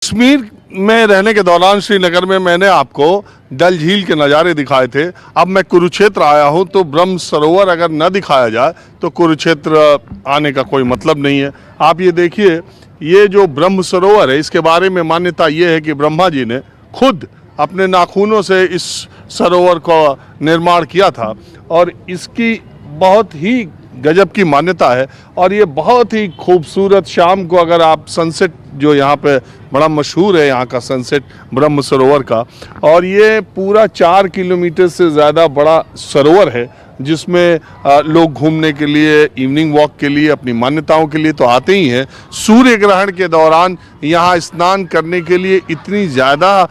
कश्मीर में रहने के दौरान श्रीनगर में मैंने आपको डल झील के नज़ारे दिखाए थे। अब मैं कुरुक्षेत्र आया हूं तो ब्रह्म सरोवर अगर न दिखाया जाए तो कुरुक्षेत्र आने का कोई मतलब नहीं है। आप ये देखिए, ये जो ब्रह्म सरोवर है इसके बारे में मान्यता ये है कि ब्रह्मा जी ने खुद अपने नाखूनों से इस सरोवर का निर्माण किया था और इसकी बहुत ही गजब की मान्यता है। और ये बहुत ही खूबसूरत, शाम को अगर आप सनसेट, जो यहाँ पे बड़ा मशहूर है यहाँ का सनसेट ब्रह्म सरोवर का, और ये पूरा 4 किलोमीटर से ज़्यादा बड़ा सरोवर है जिसमें लोग घूमने के लिए, इवनिंग वॉक के लिए, अपनी मान्यताओं के लिए तो आते ही हैं। सूर्य ग्रहण के दौरान यहाँ स्नान करने के लिए इतनी ज़्यादा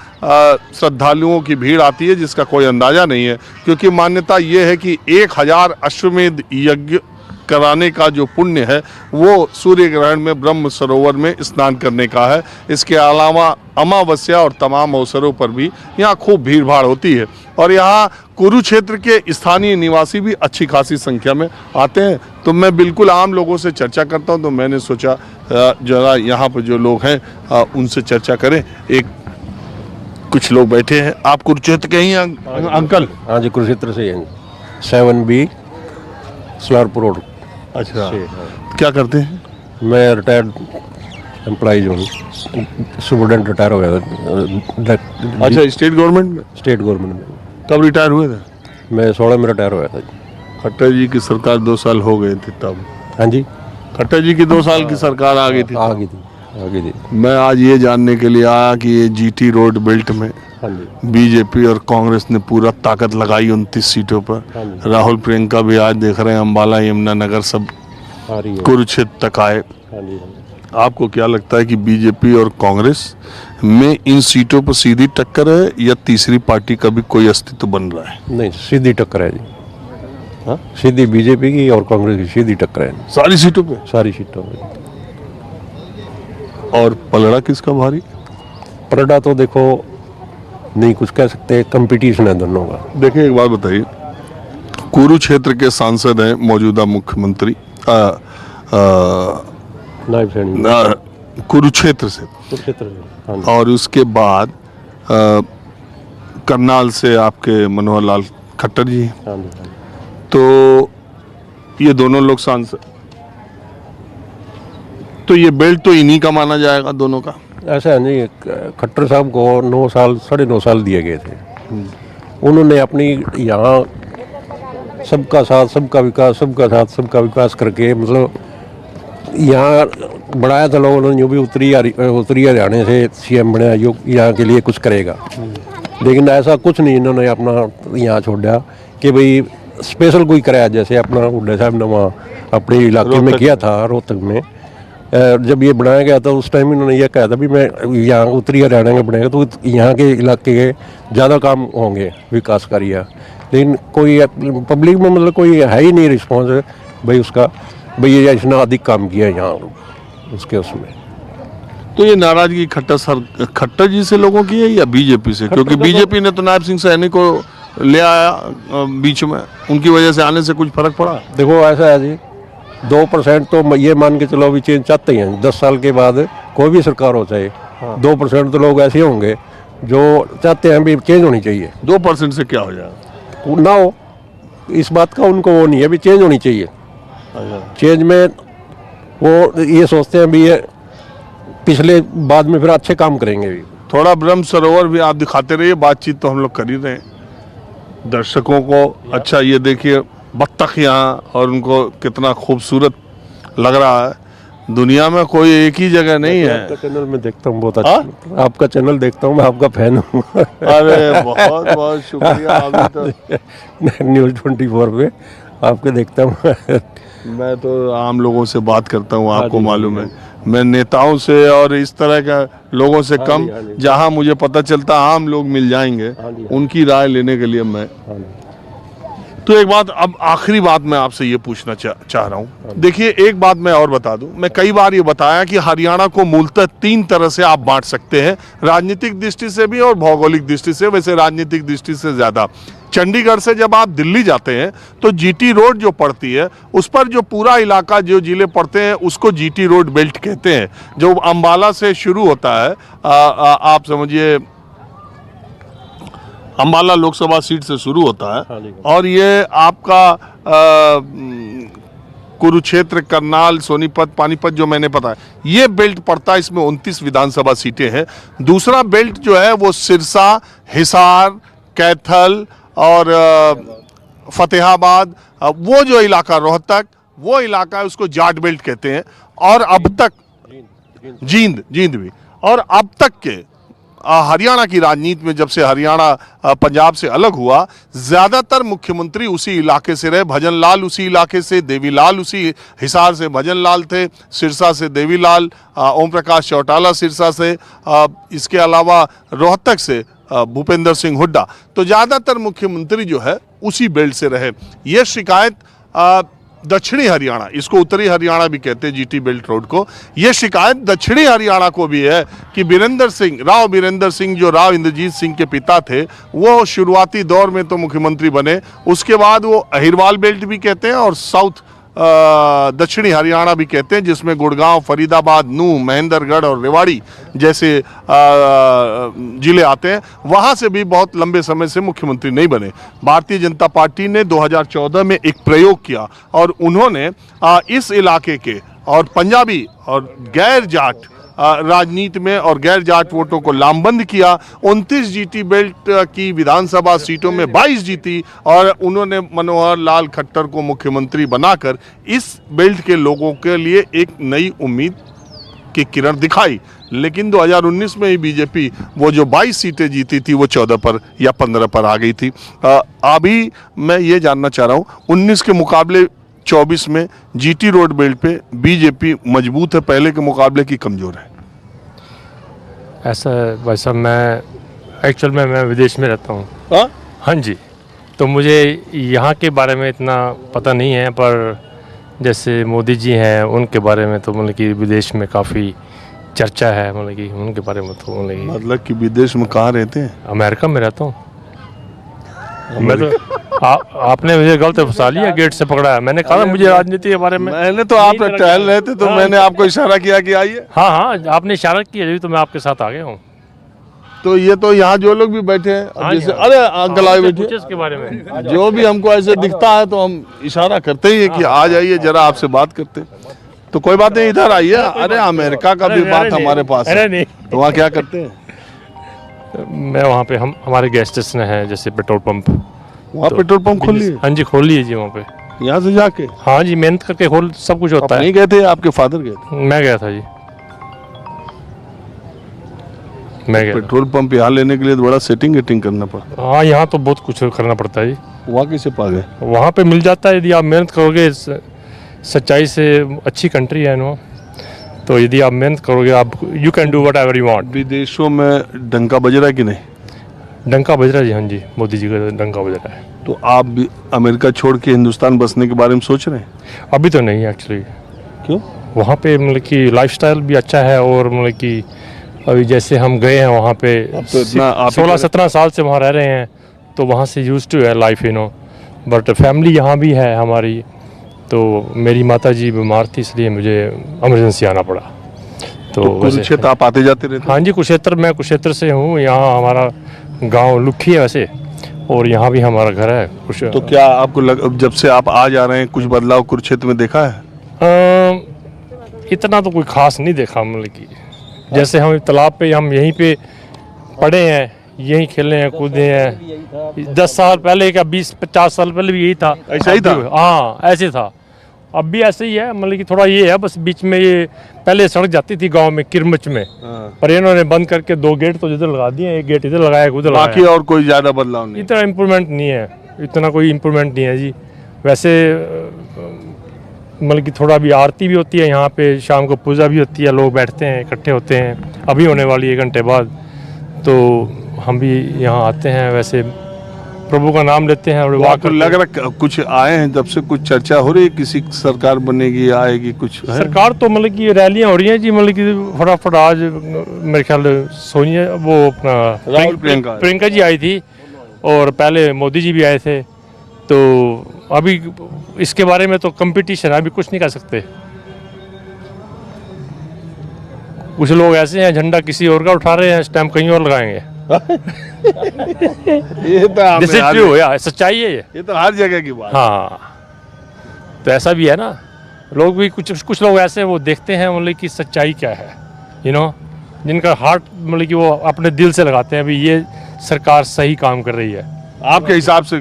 श्रद्धालुओं की भीड़ आती है जिसका कोई अंदाज़ा नहीं है, क्योंकि मान्यता ये है कि 1000 अश्वमेध यज्ञ कराने का जो पुण्य है वो सूर्य ग्रहण में ब्रह्म सरोवर में स्नान करने का है। इसके अलावा अमावस्या और तमाम अवसरों पर भी यहाँ खूब भीड़ भाड़ होती है और यहाँ कुरुक्षेत्र के स्थानीय निवासी भी अच्छी खासी संख्या में आते हैं। तो मैं बिल्कुल आम लोगों से चर्चा करता हूँ, तो मैंने सोचा जरा यहाँ पर जो लोग हैं उनसे चर्चा करें। कुछ लोग बैठे हैं। आप कुरुक्षेत्र के ही हैं अंकल? हाँ जी, कुरुक्षेत्र से हैं। 7B Salarpur road. अच्छा, क्या करते हैं? मैं रिटायर्ड एम्प्लॉइज हूँ, स्टूडेंट रिटायर हो गया था। अच्छा, स्टेट गवर्नमेंट में? स्टेट गवर्नमेंट में। कब रिटायर हुए थे? मैं 16 में रिटायर हो गया था। खट्टर जी की सरकार 2 साल हो गए थे तब। हाँ जी, खट्टर जी की 2 साल की सरकार आ गई थी। आ गई थी। मैं आज ये जानने के लिए आया कि ये GT रोड बेल्ट में हाँ जी, बीजेपी और कांग्रेस ने पूरा ताकत लगाई 29 सीटों पर। हाँ जी। राहुल प्रियंका भी आज देख रहे हैं अम्बाला, यमुनानगर सब आ रही है। कुरुक्षेत्र तक आए। हाँ जी, हाँ जी। आपको क्या लगता है कि बीजेपी और कांग्रेस में इन सीटों पर सीधी टक्कर है या तीसरी पार्टी का भी कोई अस्तित्व बन रहा है? नहीं, सीधी टक्कर है जी। हाँ, सीधी बीजेपी की और कांग्रेस की सीधी टक्कर है सारी सीटों पे। सारी सीटों में। और पलड़ा किसका भारी? पलड़ा तो देखो नहीं कुछ कह सकते, कंपटीशन है दोनों का। देखिए, एक बात बताइए, कुरुक्षेत्र के सांसद हैं मौजूदा मुख्यमंत्री नायब सैनी कुरुक्षेत्र से, कुरुक्षेत्र से। हाँ जी। और उसके बाद करनाल से आपके मनोहर लाल खट्टर जी। हाँ जी, हाँ जी। तो ये दोनों लोग सांसद, तो ये बेल्ट तो इन्हीं का माना जाएगा दोनों का। ऐसा है नहीं, खट्टर साहब को 9 साल 9.5 साल दिए गए थे। उन्होंने अपनी यहाँ सबका साथ सबका विकास, सबका साथ सबका विकास करके मतलब यहाँ बढ़ाया था लोगों ने। जो भी उत्तरी हरियाणा से CM बना जो यहाँ के लिए कुछ करेगा, लेकिन ऐसा कुछ नहीं इन्होंने अपना यहाँ छोड़ा कि भाई स्पेशल कोई कराया। जैसे अपना हुड्डा साहब ने वहाँ अपने इलाके में किया था, रोहतक में जब ये बनाया गया था उस टाइम इन्होंने ये कहा था भी मैं यहाँ उत्तरी हरियाणा का बनाएगा तो यहाँ के इलाके के ज़्यादा काम होंगे विकास कार्य। लेकिन कोई पब्लिक में मतलब कोई है ही नहीं रिस्पॉन्स भाई उसका, भाई ये इसने अधिक काम किया यहाँ उसके उसमें। तो ये नाराजगी खट्टर जी से लोगों की है या बीजेपी से? क्योंकि बीजेपी ने तो नायब सिंह सैनी को ले आया बीच में, उनकी वजह से आने से कुछ फर्क पड़ा? देखो ऐसा है जी, 2% तो ये मान के चलो अभी चेंज चाहते हैं। 10 साल के बाद कोई भी सरकार हो चाहे, 2% तो लोग ऐसे होंगे जो चाहते हैं भी चेंज होनी चाहिए। 2% से क्या हो जाएगा? ना हो इस बात का उनको वो नहीं है, भी चेंज होनी चाहिए। चेंज में वो ये सोचते हैं भी ये पिछले बाद में फिर अच्छे काम करेंगे भी। थोड़ा ब्रह्म सरोवर भी आप दिखाते रहिए, बातचीत तो हम लोग कर ही रहे हैं दर्शकों को। अच्छा, ये देखिए बत्तख यहाँ, और उनको कितना खूबसूरत लग रहा है। दुनिया में कोई एक ही जगह नहीं है। आपका चैनल में देखता हूँ बहुत अच्छा। आपका चैनल देखता हूँ, मैं आपका फैन हूँ। अरे बहुत बहुत शुक्रिया। अभी तो न्यूज़ 24 पे आपके देखता हूँ। मैं तो आम लोगों से बात करता हूँ, आपको मालूम है। मैं नेताओं से और इस तरह का लोगों से कम, जहाँ मुझे पता चलता आम लोग मिल जाएंगे, उनकी राय लेने के लिए मैं। तो एक बात, अब आखिरी बात मैं आपसे ये पूछना चाह रहा हूँ। देखिए, एक बात मैं और बता दूं, मैं कई बार ये बताया कि हरियाणा को मूलतः 3 तरह से आप बांट सकते हैं, राजनीतिक दृष्टि से भी और भौगोलिक दृष्टि से। वैसे राजनीतिक दृष्टि से ज़्यादा चंडीगढ़ से जब आप दिल्ली जाते हैं तो जीटी रोड जो पड़ती है उस पर जो पूरा इलाका जो जिले पड़ते हैं उसको जीटी रोड बेल्ट कहते हैं, जो अंबाला से शुरू होता है। आप समझिए अंबाला लोकसभा सीट से शुरू होता है और ये आपका कुरुक्षेत्र, करनाल, सोनीपत, पानीपत जो मैंने पता है ये बेल्ट पड़ता है। इसमें 29 विधानसभा सीटें हैं। दूसरा बेल्ट जो है वो सिरसा, हिसार, कैथल और फतेहाबाद, वो जो इलाका रोहतक, वो इलाका है उसको जाट बेल्ट कहते हैं। और अब तक जींद भी, और अब तक के हरियाणा की राजनीति में जब से हरियाणा पंजाब से अलग हुआ, ज्यादातर मुख्यमंत्री उसी इलाके से रहे। भजन लाल उसी इलाके से, देवीलाल उसी हिसार से भजन लाल थे, सिरसा से देवीलाल, ओम प्रकाश चौटाला सिरसा से, इसके अलावा रोहतक से भूपेंद्र सिंह हुड्डा। तो ज्यादातर मुख्यमंत्री जो है उसी बेल्ट से रहे। ये शिकायत दक्षिणी हरियाणा, इसको उत्तरी हरियाणा भी कहते हैं जीटी बेल्ट रोड को, ये शिकायत दक्षिणी हरियाणा को भी है कि राव बीरेंद्र सिंह जो राव इंद्रजीत सिंह के पिता थे, वो शुरुआती दौर में तो मुख्यमंत्री बने, उसके बाद वो अहिरवाल बेल्ट भी कहते हैं और साउथ दक्षिणी हरियाणा भी कहते हैं, जिसमें गुड़गांव, फरीदाबाद, नूंह, महेंद्रगढ़ और रेवाड़ी जैसे जिले आते हैं। वहाँ से भी बहुत लंबे समय से मुख्यमंत्री नहीं बने। भारतीय जनता पार्टी ने 2014 में एक प्रयोग किया और उन्होंने इस इलाके के और पंजाबी और गैर जाट राजनीति में और गैर जाट वोटों को लामबंद किया। 29 जीटी बेल्ट की विधानसभा सीटों में 22 जीती और उन्होंने मनोहर लाल खट्टर को मुख्यमंत्री बनाकर इस बेल्ट के लोगों के लिए एक नई उम्मीद की किरण दिखाई। लेकिन 2019 में ही बीजेपी वो जो 22 सीटें जीती थी वो 14 पर या 15 पर आ गई थी। अभी मैं ये जानना चाह रहा हूँ, 19 के मुकाबले 24 में जीटी रोड बेल्ट पे बीजेपी मजबूत है पहले के मुकाबले की कमजोर है? ऐसा भाई साहब, मैं एक्चुअल में मैं विदेश में रहता हूँ। हाँ जी, तो मुझे यहाँ के बारे में इतना पता नहीं है, पर जैसे मोदी जी हैं उनके बारे में तो मतलब कि विदेश में काफ़ी चर्चा है, मतलब कि उनके बारे में तो मतलब कि विदेश में कहाँ रहते हैं? अमेरिका में रहता हूँ मैं तो। आपने मुझे गलत फंसा लिया, गेट से पकड़ा है। मैंने कहा मुझे राजनीति के बारे में, मैंने तो आप टहल रहे थे तो मैंने आपको इशारा किया कि आइए। हाँ हाँ, आपने इशारा किया तो मैं आपके साथ आ गया हूँ। तो ये तो यहाँ जो लोग भी बैठे हैं जैसे, अरे अंकल आए बैठे, इसके बारे में जो भी हमको ऐसे दिखता है तो हम इशारा करते ही है कि आ जाइए जरा आपसे बात करते। तो कोई बात नहीं, इधर आइए। अरे अमेरिका का भी बात हमारे पास है, तो वहाँ क्या करते हैं? मैं वहाँ पे हमारे गेस्ट स्टेशन है, जैसे पेट्रोल पंप, वहाँ पेट्रोल पंप खोल लिए? हाँ जी, खोल लिए जी वहाँ पे, यहाँ से जाके। हाँ जी, मेहनत करके खोल, सब कुछ होता है। नहीं गए थे, आपके फादर गए थे? मैं गया था जी, मैं गया। पेट्रोल पंप यहाँ लेने के लिए बड़ा सेटिंग करना पड़ता है। हाँ, यहाँ तो बहुत कुछ करना पड़ता है जी। वहाँ कैसे पा गए? वहाँ पे मिल जाता है, यदि आप मेहनत करोगे, सच्चाई से। अच्छी कंट्री है ना, तो यदि आप मेहनत करोगे, आप you can do what ever you want. विदेशों में डंका बज रहा है कि नहीं? डंका बज रहा है जी, हाँ जी, मोदी जी का डंका बज रहा है। तो आप भी अमेरिका छोड़ के हिंदुस्तान बसने के बारे में सोच रहे हैं? अभी तो नहीं एक्चुअली। क्यों? वहाँ पे मतलब कि लाइफस्टाइल भी अच्छा है, और मतलब कि अभी जैसे हम गए हैं वहाँ पे, तो 16-17 साल से वहाँ रह रहे हैं, तो वहाँ से यूज टू है life, you know. But family यहाँ भी है हमारी, तो मेरी माता जी बीमार थी, इसलिए मुझे इमरजेंसी आना पड़ा। तो कुरुक्षेत्र आप आते जाते रहते? हाँ जी, मैं कुरुक्षेत्र से हूँ। यहाँ हमारा गांव लुखी है वैसे, और यहाँ भी हमारा घर है कुछ। तो क्या आपको जब से आप आ जा रहे हैं कुछ बदलाव कुरुक्षेत्र में देखा है? इतना तो कोई खास नहीं देखा, मतलब कि जैसे हम तालाब पे, हम यहीं पे पढ़े हैं, यहीं खेले हैं, कूदे हैं। 10 साल पहले क्या 20-50 साल पहले भी यही था। ऐसा ही था? हाँ, ऐसे था। अब भी ऐसे ही है, मतलब कि थोड़ा ये है बस, बीच में ये पहले सड़क जाती थी गांव में किरमच में, पर इन्होंने बंद करके 2 गेट तो इधर लगा दिए, 1 गेट इधर लगाया, उधर लगाया। बाकी और कोई ज्यादा बदलाव नहीं? इतना इम्प्रूवमेंट नहीं है, इतना कोई इम्प्रूवमेंट नहीं है जी। वैसे मतलब कि थोड़ा भी आरती भी होती है यहाँ पे, शाम को पूजा भी होती है, लोग बैठते हैं, इकट्ठे होते हैं। अभी होने वाली 1 घंटे बाद, तो हम भी यहाँ आते हैं, वैसे प्रभु का नाम लेते हैं। और आपको लग रहा कुछ आए हैं जब से, कुछ चर्चा हो रही है किसी सरकार बनेगी, आएगी कुछ है? सरकार तो मतलब कि रैलियाँ हो रही हैं जी, मतलब कि फटाफट आज मेरे ख्याल सोनिया, वो अपना राहुल प्रियंका जी आई थी, और पहले मोदी जी भी आए थे। तो अभी इसके बारे में तो कंपटीशन है, अभी कुछ नहीं कर सकते। कुछ लोग ऐसे हैं झंडा किसी और का उठा रहे हैं, स्टैम्प कहीं और लगाएंगे। ये तो आपने दिस इज हर- ट्रू, या सच्चाई है ये। ये तो हर जगह की बात है। हाँ, तो ऐसा भी है ना, लोग भी कुछ लोग ऐसे वो देखते हैं मतलब कि सच्चाई क्या है, जिनका हार्ट मतलब कि वो अपने दिल से लगाते हैं अभी ये सरकार सही काम कर रही है। आपके हिसाब से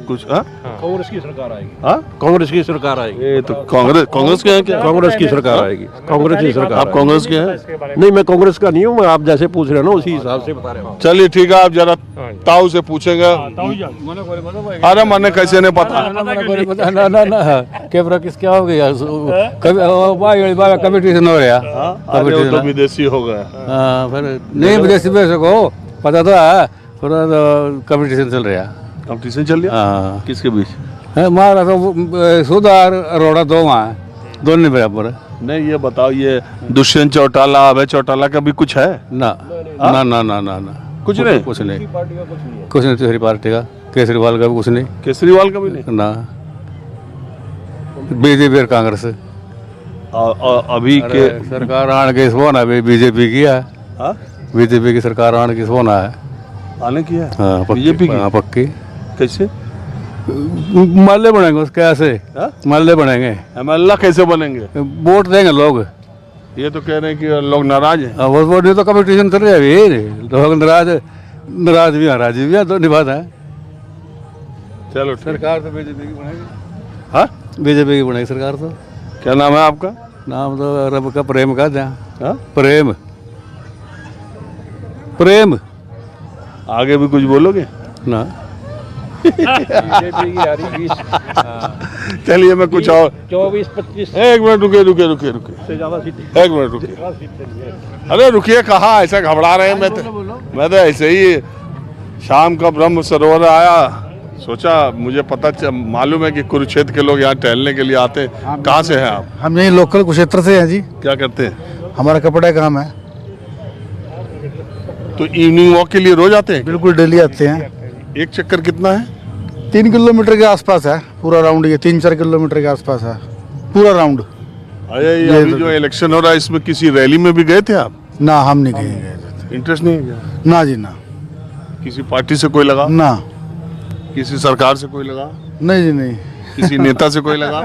कुछ हाँ? कांग्रेस की सरकार आएगी। हाँ? कांग्रेस की सरकार आएगी। ये तो कांग्रेस के हैं क्या? कांग्रेस की सरकार आएगी। कांग्रेस की सरकार आप कांग्रेस के हैं? नहीं, मैं कांग्रेस का नहीं हूँ, मैं आप जैसे पूछ रहे हो ना उसी हिसाब से बता रहा हूँ। चलिए ठीक है, आप जरा ताऊ से पूछेंगे। अरे मने कैसे नहीं पता? कैमरा किस क्या हो गया कंपटीशन हो रहा अरे वो तो विदेशी हो गया। फिर नहीं विदेशी में सको पता तो है पूरा कंपटीशन चल रहा कंपटीशन चल रहा हाँ किसके बीच? हमारा तो सुधार अरोड़ा दो वहाँ दोनों बराबर है नहीं ये बताओ, ये दुष्यंत चौटाला, अभय चौटाला का भी कुछ है? ना ना ना ना ना ना कुछ नहीं? कुछ नहीं कुछ नहीं दूसरी पार्टी का केजरीवाल का भी कुछ नहीं केजरीवाल का भी नहीं? ना बीजेपी और कांग्रेस अभी के सरकार आने के इसको ना बीजेपी की है हाँ? बीजेपी की सरकार आने की इसको ना है आने की है? हाँ बीजेपी की? हाँ पक्की कैसे? महल्ले बनेंगे उसके ऐसे हाँ? महल्ले बनेंगे एमएलए कैसे बनेंगे? वोट देंगे लोग ये तो कह रहे हैं कि लोग नाराज हैं। वो वोट नहीं तो कंपटीशन चल रहा है अभी लोग नाराज भी हैं राजी भी हैं तो निभात है चलो ठीक। सरकार तो बीजेपी की बनेगी हाँ? बीजेपी की बनेगी सरकार तो क्या नाम है आपका? नाम तो रब का प्रेम का था हाँ? प्रेम प्रेम आगे भी कुछ बोलोगे? ना चलिए मैं कुछ और 24-25 एक मिनट रुकिए रुकिए रुकिए रुकिए से ज्यादा सीटें। एक मिनट रुकिए। अरे रुकिए, कहाँ ऐसा घबरा रहे हैं? मैं तो ऐसे ही शाम का ब्रह्म सरोवर आया, सोचा मुझे मालूम है कि कुरुक्षेत्र के लोग यहाँ टहलने के लिए आते हैं। कहाँ से हैं आप? हम यही लोकल कुरुक्षेत्र से हैं जी। क्या करते हैं? हमारा कपड़ा का काम है। तो इवनिंग वॉक के लिए रोज आते हैं? बिल्कुल डेली आते हैं। एक चक्कर कितना है? 3 किलोमीटर के आसपास है पूरा राउंड, ये 3-4 किलोमीटर के आसपास है पूरा राउंड। अरे ये अभी जो इलेक्शन हो रहा है इसमें किसी रैली में भी गए थे आप? ना हम नहीं गए। इंटरेस्ट नहीं है क्या? ना जी ना। किसी पार्टी से कोई लगा? ना किसी सरकार से कोई लगा? नहीं जी नहीं। किसी नेता से कोई लगा?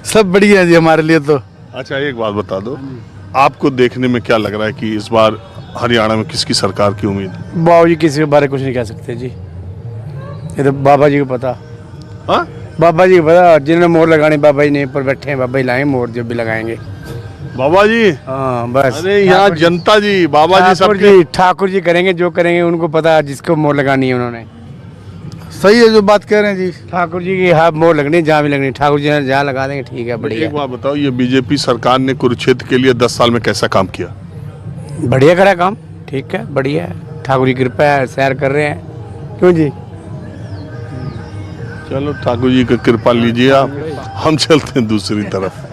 सब बढ़िया है जी हमारे लिए तो। अच्छा एक बात बता दो, आपको देखने में क्या लग रहा है कि इस बार हरियाणा में किसकी सरकार की उम्मीद है? बाबू जी किसी के बारे में कुछ नहीं कह सकते जी, ये तो बाबा जी को पता। हाँ? बाबा जी को पता, जिन्होंने मोहर लगानी बाबा जी ने ऊपर बैठे हैं, बाबा जी लाएंगे मोहर जो भी लगाएंगे। बाबा जी? हाँ बस। अरे यहाँ जनता जी, बाबा जी सबके ठाकुर जी करेंगे जो करेंगे, उनको पता जिसको मोहर लगानी है उन्होंने। सही है जो बात कह रहे हैं जी। ठाकुर जी की हाँ मोहर लगनी जहाँ भी लगनी, ठाकुर जी जहाँ लगा देंगे ठीक है बढ़िया। एक बात बताओ, ये बीजेपी सरकार ने कुरुक्षेत्र के लिए 10 साल में कैसा काम किया? बढ़िया करा काम, ठीक है बढ़िया है, ठाकुर जी की कृपा है, सैर कर रहे हैं। क्यों जी? चलो ठाकुर जी की कृपा लीजिए आप, हम चलते हैं दूसरी तरफ।